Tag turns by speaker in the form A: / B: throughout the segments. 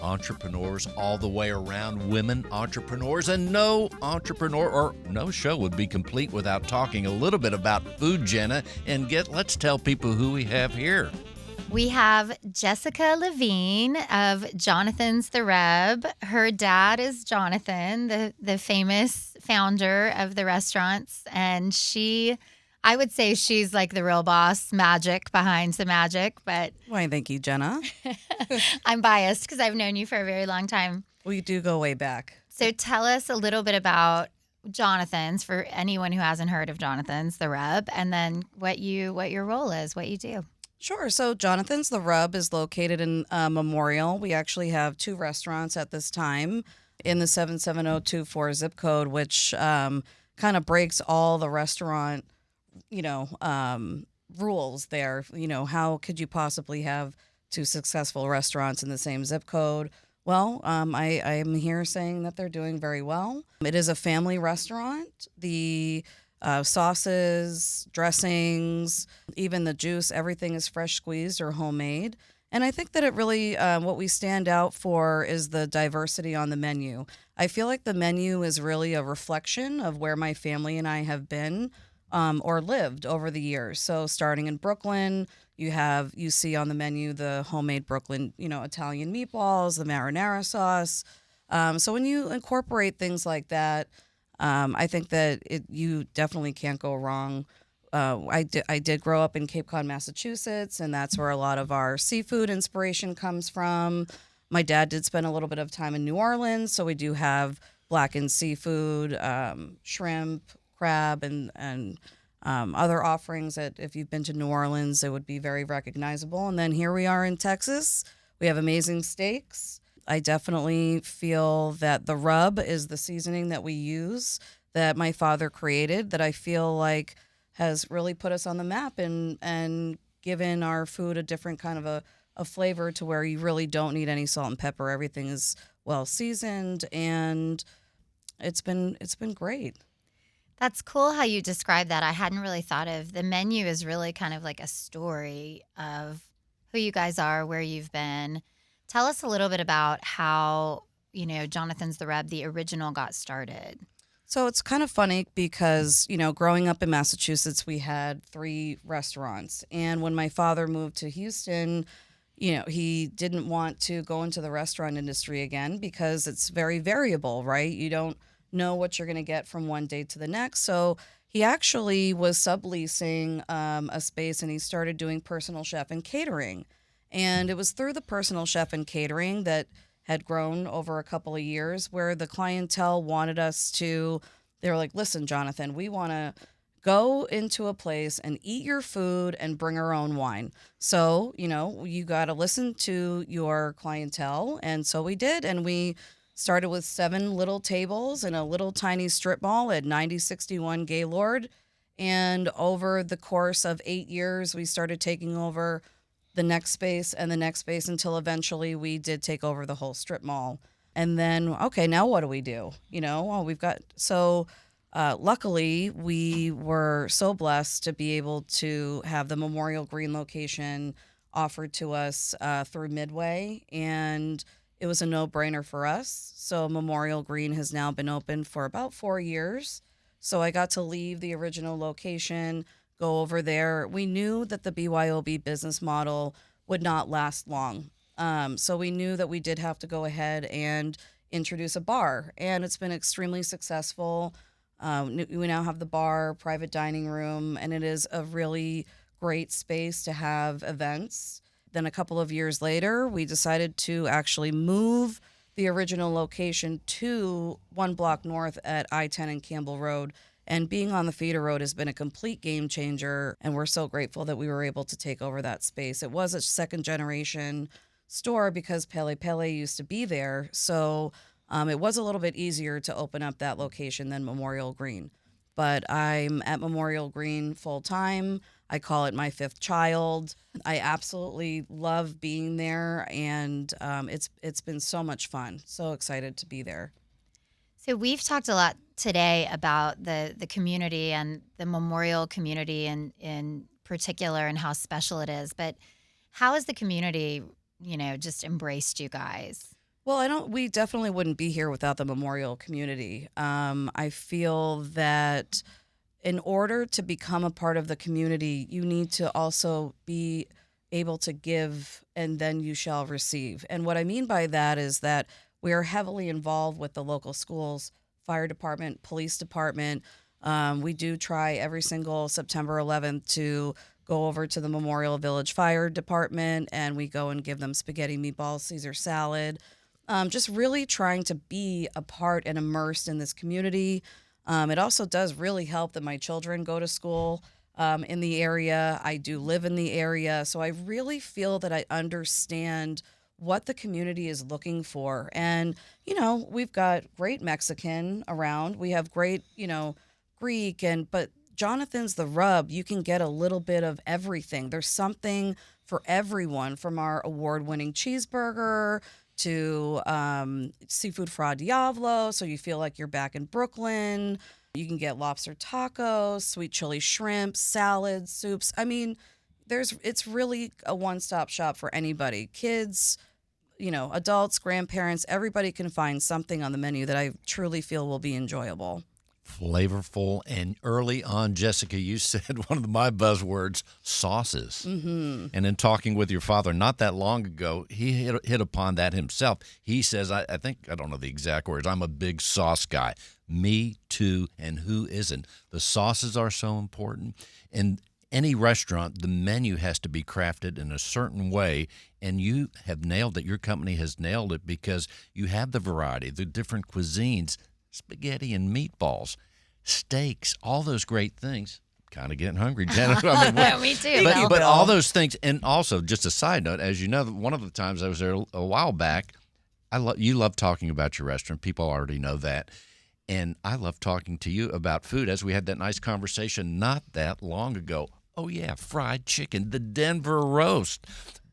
A: entrepreneurs all the way around, women entrepreneurs, and no entrepreneur or no show would be complete without talking a little bit about food, Jenna. And let's tell people who we have here.
B: We have Jessica Levine of Jonathan's The Rub. Her dad is Jonathan, the famous founder of the restaurants. And I would say she's like the real boss, magic behind the magic. But
C: Why, thank you, Jenna.
B: I'm biased because I've known you for a very long time.
C: We do go way back.
B: So tell us a little bit about Jonathan's for anyone who hasn't heard of Jonathan's The Rub, and then what your role is, what you do.
C: Sure. So Jonathan's The Rub is located in Memorial. We actually have 2 restaurants at this time in the 77024 zip code, which kind of breaks all the restaurant, rules there. How could you possibly have 2 successful restaurants in the same zip code? Well, I am here saying that they're doing very well. It is a family restaurant. The sauces, dressings, even the juice, everything is fresh squeezed or homemade. And I think that it really, what we stand out for is the diversity on the menu. I feel like the menu is really a reflection of where my family and I have been or lived over the years. So starting in Brooklyn, you see on the menu the homemade Brooklyn, Italian meatballs, the marinara sauce. So when you incorporate things like that, I think that you definitely can't go wrong. I did grow up in Cape Cod, Massachusetts, and that's where a lot of our seafood inspiration comes from. My dad did spend a little bit of time in New Orleans, so we do have blackened seafood, shrimp, crab, and other offerings that if you've been to New Orleans, it would be very recognizable. And then here we are in Texas. We have amazing steaks. I definitely feel that the rub is the seasoning that we use that my father created that I feel like has really put us on the map and given our food a different kind of a flavor to where you really don't need any salt and pepper. Everything is well seasoned, and it's been great.
B: That's cool how you describe that. I hadn't really thought of the menu is really kind of like a story of who you guys are, where you've been. Tell us a little bit about how, Jonathan's The Rub, the original, got started.
C: So it's kind of funny because, growing up in Massachusetts, we had 3 restaurants. And when my father moved to Houston, he didn't want to go into the restaurant industry again because it's very variable, right? You don't know what you're going to get from one day to the next. So he actually was subleasing a space, and he started doing personal chef and catering. And it was through the personal chef and catering that had grown over a couple of years where the clientele wanted us to, they were like, listen, Jonathan, we want to go into a place and eat your food and bring our own wine. So, you got to listen to your clientele. And so we did. And we started with 7 little tables in a little tiny strip mall at 9061 Gaylord. And over the course of 8 years, we started taking over the next space and the next space until eventually we did take over the whole strip mall. And then, okay, now what do we do? Luckily we were so blessed to be able to have the Memorial Green location offered to us through Midway, and it was a no-brainer for us. So Memorial Green has now been open for about 4 years. So I got to leave the original location, go over there. We knew that the BYOB business model would not last long. So we knew that we did have to go ahead and introduce a bar, and it's been extremely successful. We now have the bar, private dining room, and it is a really great space to have events. Then a couple of years later, we decided to actually move the original location to 1 block north at I-10 and Campbell Road. And being on the feeder road has been a complete game changer, and we're so grateful that we were able to take over that space. It was a second-generation store because Pele Pele used to be there, so it was a little bit easier to open up that location than Memorial Green. But I'm at Memorial Green full-time. I call it my 5th child. I absolutely love being there, and it's been so much fun. So excited to be there.
B: So we've talked a lot today about the community and the Memorial community in particular and how special it is. But how has the community, just embraced you guys?
C: Well, we definitely wouldn't be here without the memorial community. I feel that in order to become a part of the community, you need to also be able to give and then you shall receive. And what I mean by that is that we are heavily involved with the local schools, fire department, police department. We do try every single September 11th to go over to the Memorial Village Fire Department and we go and give them spaghetti, meatballs, Caesar salad. Just really trying to be a part and immersed in this community. It also does really help that my children go to school in the area. I do live in the area. So I really feel that I understand what the community is looking for. And, we've got great Mexican around. We have great, Greek, but Jonathan's the rub. You can get a little bit of everything. There's something for everyone, from our award-winning cheeseburger to seafood fra diavolo, so you feel like you're back in Brooklyn. You can get lobster tacos, sweet chili shrimp, salads, soups. I mean, it's really a one-stop shop for anybody. Kids, adults, grandparents, everybody can find something on the menu that I truly feel will be enjoyable.
A: Flavorful. And early on, Jessica, you said one of my buzzwords, sauces.
C: Mm-hmm.
A: And in talking with your father not that long ago, he hit upon that himself. He says, I don't know the exact words, I'm a big sauce guy. Me too, and who isn't? The sauces are so important. In any restaurant, the menu has to be crafted in a certain way, and you have nailed it. Your company has nailed it because you have the variety, the different cuisines, spaghetti and meatballs, steaks, all those great things. Kind of getting hungry, Janet.
B: Me too.
A: But all those things, and also just a side note, as you know, one of the times I was there a while back, you love talking about your restaurant. People already know that. And I love talking to you about food, as we had that nice conversation not that long ago. Oh, yeah, fried chicken, the Denver roast,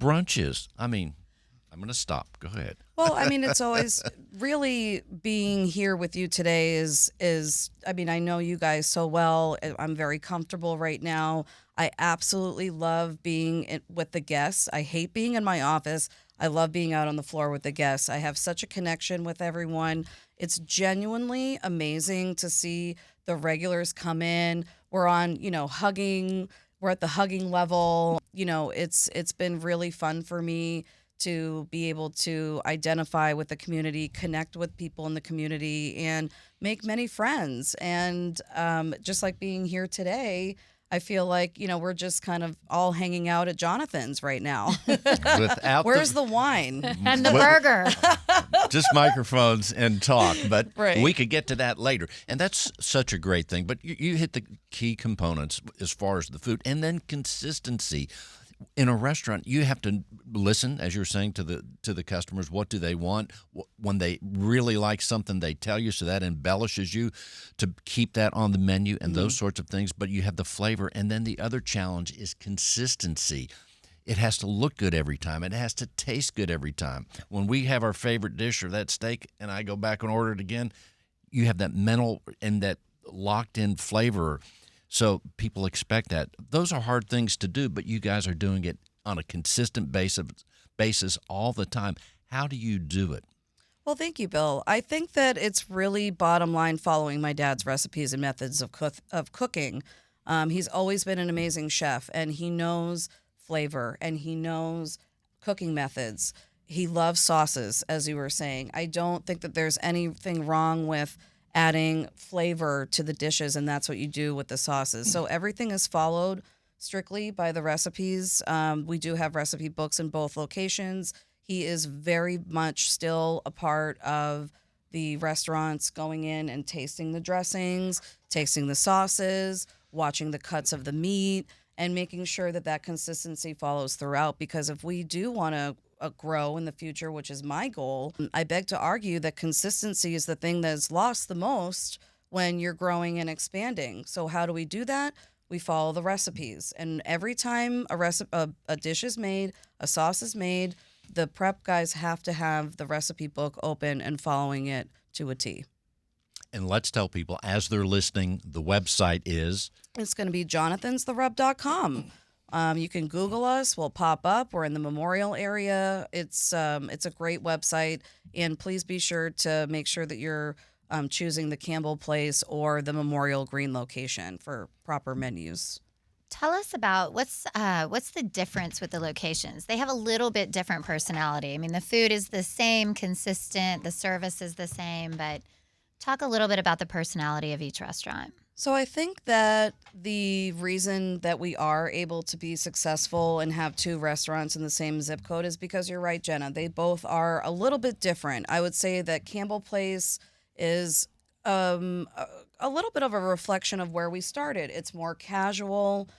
A: brunches. I'm going to stop. Go ahead.
C: Well, it's always really being here with you today is I know you guys so well. I'm very comfortable right now. I absolutely love being with the guests. I hate being in my office. I love being out on the floor with the guests. I have such a connection with everyone. It's genuinely amazing to see the regulars come in. We're on, hugging. We're at the hugging level. It's been really fun for me to be able to identify with the community, connect with people in the community, and make many friends. And just like being here today, I feel like, we're just kind of all hanging out at Jonathan's right now. Where's the wine?
B: And the burger.
A: Just microphones and talk, but
C: right.
A: We could get to that later. And that's such a great thing. But you hit the key components as far as the food, and then consistency. In a restaurant, you have to listen, as you're saying, to the customers. What do they want? When they really like something, they tell you, so that embellishes you to keep that on the menu and those sorts of things. But you have the flavor. And then the other challenge is consistency. It has to look good every time. It has to taste good every time. When we have our favorite dish or that steak and I go back and order it again, you have that mental and that locked-in flavor. So people expect that. Those are hard things to do, but you guys are doing it on a consistent basis all the time. How do you do it?
C: Well, thank you, Bill. I think that it's really bottom line following my dad's recipes and methods of cooking. He's always been an amazing chef, and he knows flavor, and he knows cooking methods. He loves sauces, as you were saying. I don't think that there's anything wrong with adding flavor to the dishes, and that's what you do with the sauces. So everything is followed strictly by the recipes. We do have recipe books in both locations. He is very much still a part of the restaurants, going in and tasting the dressings, tasting the sauces, watching the cuts of the meat, and making sure that consistency follows throughout. Because if we do want to grow in the future, which is my goal, I beg to argue that consistency is the thing that's lost the most when you're growing and expanding. So how do we do that? We follow the recipes. And every time a dish is made, a sauce is made, the prep guys have to have the recipe book open and following it to a T.
A: And let's tell people, as they're listening, the website is?
C: It's going to be jonathanstherub.com. You can Google us. We'll pop up. We're in the Memorial area. It's a great website. And please be sure to make sure that you're choosing the Campbell Place or the Memorial Green location for proper menus.
B: Tell us about what's the difference with the locations? They have a little bit different personality. I mean, the food is the same, consistent, the service is the same, but talk a little bit about the personality of each restaurant.
C: So I think that the reason that we are able to be successful and have two restaurants in the same zip code is because you're right, Jenna. They both are a little bit different. I would say that Campbell Place is a little bit of a reflection of where we started. It's more casual,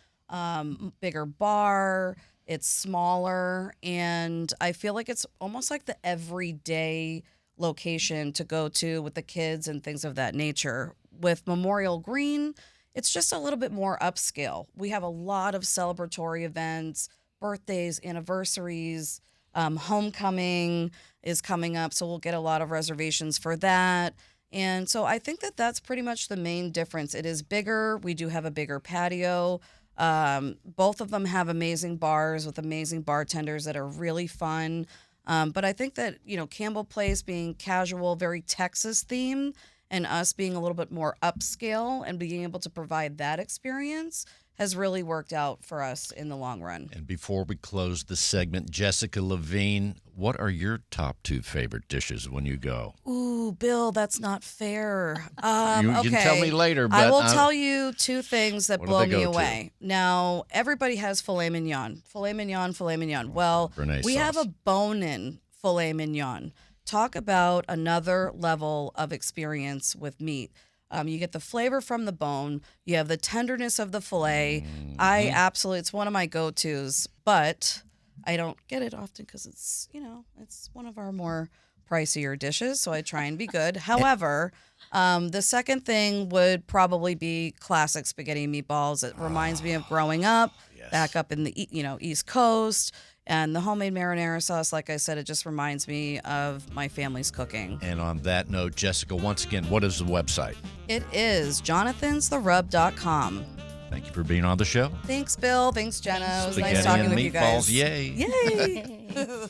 C: bigger bar, it's smaller, and I feel like it's almost like the everyday location to go to with the kids and things of that nature. With Memorial Green, it's just a little bit more upscale. We have a lot of celebratory events, birthdays, anniversaries, homecoming is coming up, so we'll get a lot of reservations for that. And so I think that that's pretty much the main difference. It is bigger. We do have a bigger patio. Both of them have amazing bars with amazing bartenders that are really fun. But I think that, Campbell Place being casual, very Texas themed, and us being a little bit more upscale and being able to provide that experience has really worked out for us in the long run.
A: And before we close the segment, Jessica Levine, what are your top two favorite dishes when you go?
C: Ooh, Bill, that's not fair.
A: You
C: okay.
A: can tell me later, but
C: I will tell you two things that
A: what do
C: blow
A: they
C: me
A: go to?
C: away. Now, everybody has filet mignon. Filet mignon, filet mignon. Well,
A: Béarnaise
C: we have
A: sauce.
C: a bone-in filet mignon. Talk about another level of experience with meat. You get the flavor from the bone. You have the tenderness of the filet. It's one of my go-tos, but I don't get it often because it's one of our more pricier dishes, so I try and be good. However, the second thing would probably be classic spaghetti and meatballs. It reminds me of growing up, back up in the East Coast. And the homemade marinara sauce, like I said, it just reminds me of my family's cooking.
A: And on that note, Jessica, once again, what is the website?
C: It is jonathanstherub.com.
A: Thank you for being on the show.
C: Thanks, Bill. Thanks, Jenna. It was
A: Spaghetti
C: nice talking
A: and
C: with you guys.
A: meatballs, yay.
C: Yay.